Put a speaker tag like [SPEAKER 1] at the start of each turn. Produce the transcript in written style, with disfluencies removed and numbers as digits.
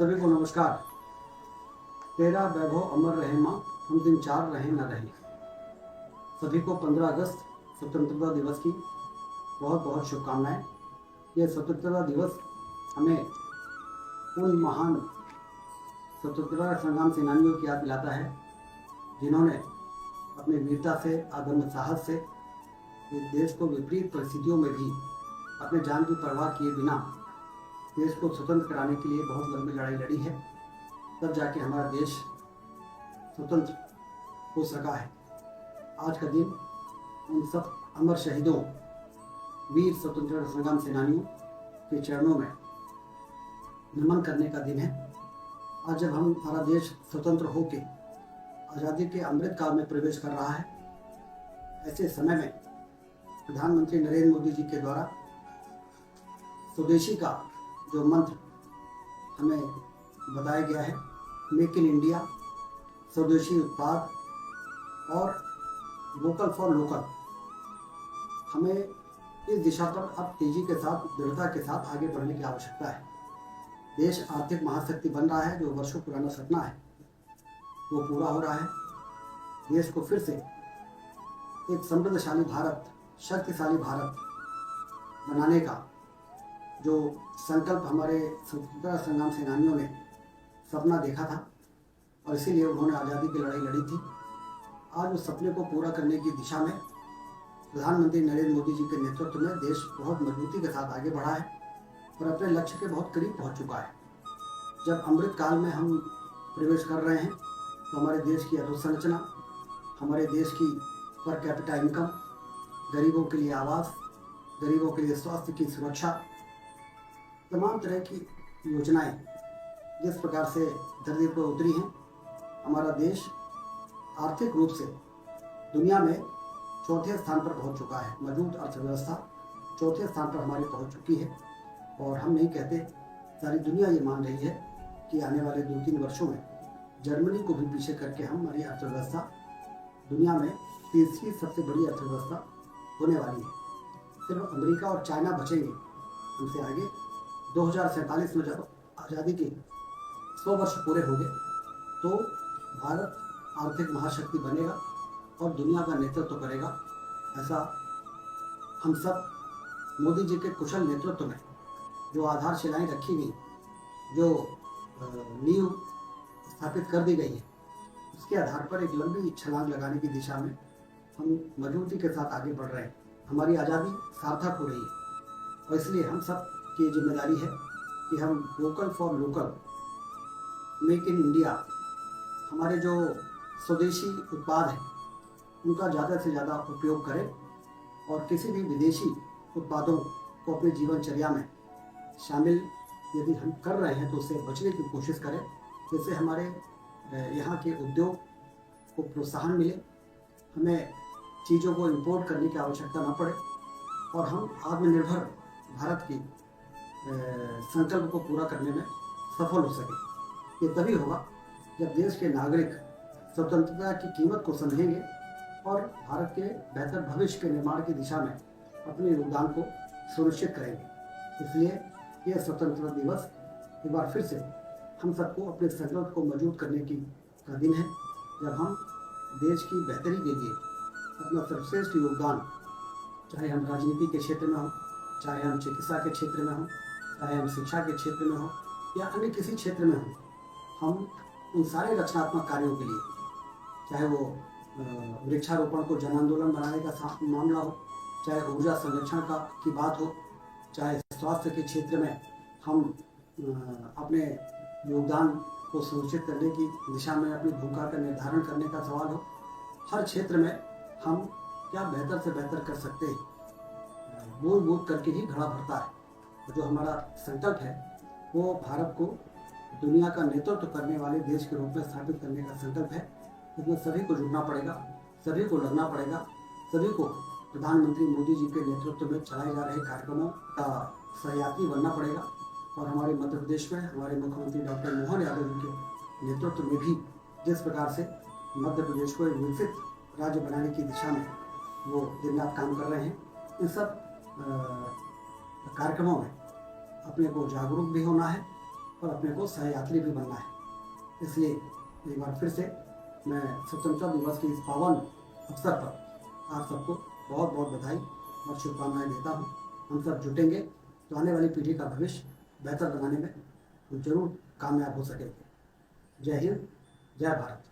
[SPEAKER 1] सभी को नमस्कार। तेरा वैभव अमर रहे माँ, हम दिन चार रहे न रहे। सभी को 15 अगस्त स्वतंत्रता दिवस की बहुत बहुत शुभकामनाएं। यह स्वतंत्रता दिवस हमें उन महान स्वतंत्रता संग्राम सेनानियों की याद दिलाता है जिन्होंने अपनी वीरता से, आदम साहस से इस देश को विपरीत परिस्थितियों में भी अपने जान की परवाह किए बिना देश को स्वतंत्र कराने के लिए बहुत लंबी लड़ाई लड़ी है। तब जाके हमारा देश स्वतंत्र हो सका है। आज का दिन उन सब अमर शहीदों, वीर स्वतंत्रता संग्राम सेनानियों के चरणों में नमन करने का दिन है। आज जब हमारा देश स्वतंत्र होकर आज़ादी के अमृत काल में प्रवेश कर रहा है, ऐसे समय में प्रधानमंत्री नरेंद्र मोदी जी के द्वारा स्वदेशी का जो मंत्र हमें बताया गया है, मेक इन इंडिया, स्वदेशी उत्पाद और वोकल फॉर लोकल, हमें इस दिशा पर अब तेजी के साथ, दृढ़ता के साथ आगे बढ़ने की आवश्यकता है। देश आर्थिक महाशक्ति बन रहा है। जो वर्षों पुराना सपना है वो पूरा हो रहा है। देश को फिर से एक समृद्धशाली भारत, शक्तिशाली भारत बनाने का जो संकल्प हमारे स्वतंत्रता संग्राम सेनानियों ने सपना देखा था और इसीलिए उन्होंने आज़ादी की लड़ाई लड़ी थी, आज उस सपने को पूरा करने की दिशा में प्रधानमंत्री नरेंद्र मोदी जी के नेतृत्व में देश बहुत मजबूती के साथ आगे बढ़ा है और अपने लक्ष्य के बहुत करीब पहुंच चुका है। जब अमृत काल में हम प्रवेश कर रहे हैं तो हमारे देश की अधोसंरचना, हमारे देश की पर कैपिटा इनकम, गरीबों के लिए आवास, गरीबों के लिए स्वास्थ्य की सुरक्षा, तमाम तरह की योजनाएं जिस प्रकार से धरती पर उतरी हैं, हमारा देश आर्थिक रूप से दुनिया में चौथे स्थान पर पहुंच चुका है। मजबूत अर्थव्यवस्था चौथे स्थान पर हमारी पहुंच चुकी है और हम नहीं कहते, सारी दुनिया ये मान रही है कि आने वाले 2-3 वर्षों में जर्मनी को भी पीछे करके हमारी अर्थव्यवस्था दुनिया में तीसरी सबसे बड़ी अर्थव्यवस्था होने वाली है। सिर्फ अमेरिका और चाइना बचेंगे हमसे आगे। 2047 में जब आज़ादी के 100 वर्ष पूरे होंगे तो भारत आर्थिक महाशक्ति बनेगा और दुनिया का नेतृत्व करेगा। ऐसा हम सब मोदी जी के कुशल नेतृत्व में जो आधारशिलाएं रखी गई, जो नींव स्थापित कर दी गई है, उसके आधार पर एक लंबी छलांग लगाने की दिशा में हम मजबूती के साथ आगे बढ़ रहे हैं। हमारी आज़ादी सार्थक हो रही है और इसलिए हम सब की जिम्मेदारी है कि हम vocal for local, make in India, हमारे जो स्वदेशी उत्पाद हैं उनका ज़्यादा से ज़्यादा उपयोग करें और किसी भी विदेशी उत्पादों को अपने जीवनचर्या में शामिल यदि हम कर रहे हैं तो उससे बचने की कोशिश करें, जिससे हमारे यहाँ के उद्योग को प्रोत्साहन मिले, हमें चीज़ों को इंपोर्ट करने की आवश्यकता न पड़े और हम आत्मनिर्भर भारत की संकल्प को पूरा करने में सफल हो सके। ये तभी होगा जब देश के नागरिक स्वतंत्रता की कीमत को समझेंगे और भारत के बेहतर भविष्य के निर्माण की दिशा में अपने योगदान को सुनिश्चित करेंगे। इसलिए यह स्वतंत्रता दिवस एक बार फिर से हम सबको अपने संकल्प को मजबूत करने का दिन है, जब हम देश की बेहतरी के लिए अपना सर्वश्रेष्ठ योगदान, चाहे हम राजनीति के क्षेत्र में हो, चाहे हम चिकित्सा के क्षेत्र में हो, चाहे हम शिक्षा के क्षेत्र में हो या अन्य किसी क्षेत्र में हो, हम उन सारे रचनात्मक कार्यों के लिए, चाहे वो वृक्षारोपण को जन आंदोलन बनाने का मामला हो, चाहे ऊर्जा संरक्षण की बात हो, चाहे स्वास्थ्य के क्षेत्र में हम अपने योगदान को सुनिश्चित करने की दिशा में अपनी भूमिका का निर्धारण करने का सवाल हो, हर क्षेत्र में हम क्या बेहतर से बेहतर कर सकते हैं, बूंद बूंद करके ही घड़ा भरता है। जो हमारा संकल्प है वो भारत को दुनिया का नेतृत्व करने वाले देश के रूप में स्थापित करने का संकल्प है। इसमें सभी को जुड़ना पड़ेगा, सभी को लगना पड़ेगा, सभी को प्रधानमंत्री मोदी जी के नेतृत्व में चलाए जा रहे कार्यक्रमों का सहयात्री बनना पड़ेगा और हमारे मध्य प्रदेश में हमारे मुख्यमंत्री डॉक्टर मोहन यादव जी के नेतृत्व में भी जिस प्रकार से मध्य प्रदेश को एक विकसित राज्य बनाने की दिशा में वो दिन रात काम कर रहे हैं, इन सब कार्यक्रमों में अपने को जागरूक भी होना है और अपने को सहयात्री भी बनना है। इसलिए एक बार फिर से मैं स्वतंत्रता दिवस के इस पावन अवसर पर आप सबको बहुत बहुत बधाई और शुभकामनाएं देता हूँ। हम सब जुटेंगे तो आने वाली पीढ़ी का भविष्य बेहतर बनाने में हम जरूर कामयाब हो सकेंगे। जय हिंद, जय भारत।